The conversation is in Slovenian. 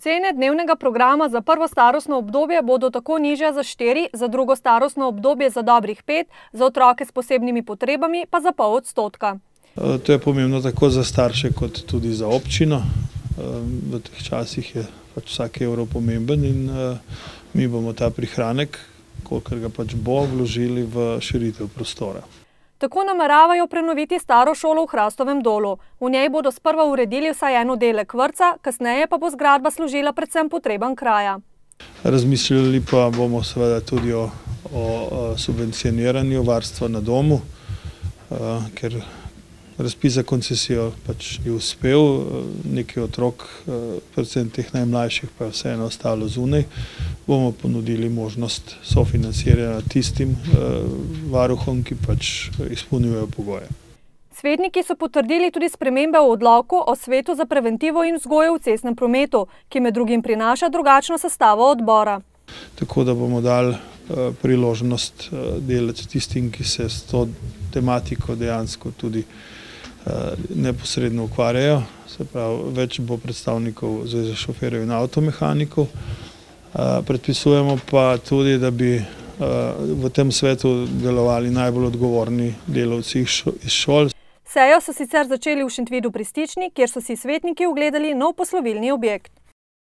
Cene dnevnega programa za prvo starostno obdobje bodo tako nižje za 4, za drugo starostno obdobje za dobrih 5, za otroke s posebnimi potrebami pa za 0,5 %. To je pomembno tako za starše kot tudi za občino. V teh časih je pač vsak evro pomemben in mi bomo ta prihranek, kolikor ga pač bo, vložili v širitev prostora. Tako nameravajo prenoviti staro šolo v Hrastovem Dolu. V njej bodo sprva uredili vsaj en oddelek vrtca, kasneje pa bo zgradba služila predvsem potrebam kraja. Razmišljali pa bomo seveda tudi o subvencioniranju varstva na domu, ker razpis za koncesijo pač ni uspel, nekaj otrok, predvsem teh najmlajših, pa je vseeno ostalo zunaj. Bomo ponudili možnost sofinanciranja tistim varuhom, ki pač izpolnjujejo pogoje. Svetniki so potrdili tudi spremembe v odloku o svetu za preventivo in vzgojo v cestnem prometu, ki med drugim prinaša drugačno sestavo odbora. Tako da bomo dali priložnost delati tistim, ki se s to tematiko dejansko tudi neposredno ukvarjajo. Se pravi, več bo predstavnikov Zveze šoferjev in avtomehanikov. Predpisujemo pa tudi, da bi v tem svetu delovali najbolj odgovorni delavci iz šol. Sejo so sicer začeli v Šentvidu pri Stični, kjer so si svetniki ogledali nov poslovilni objekt.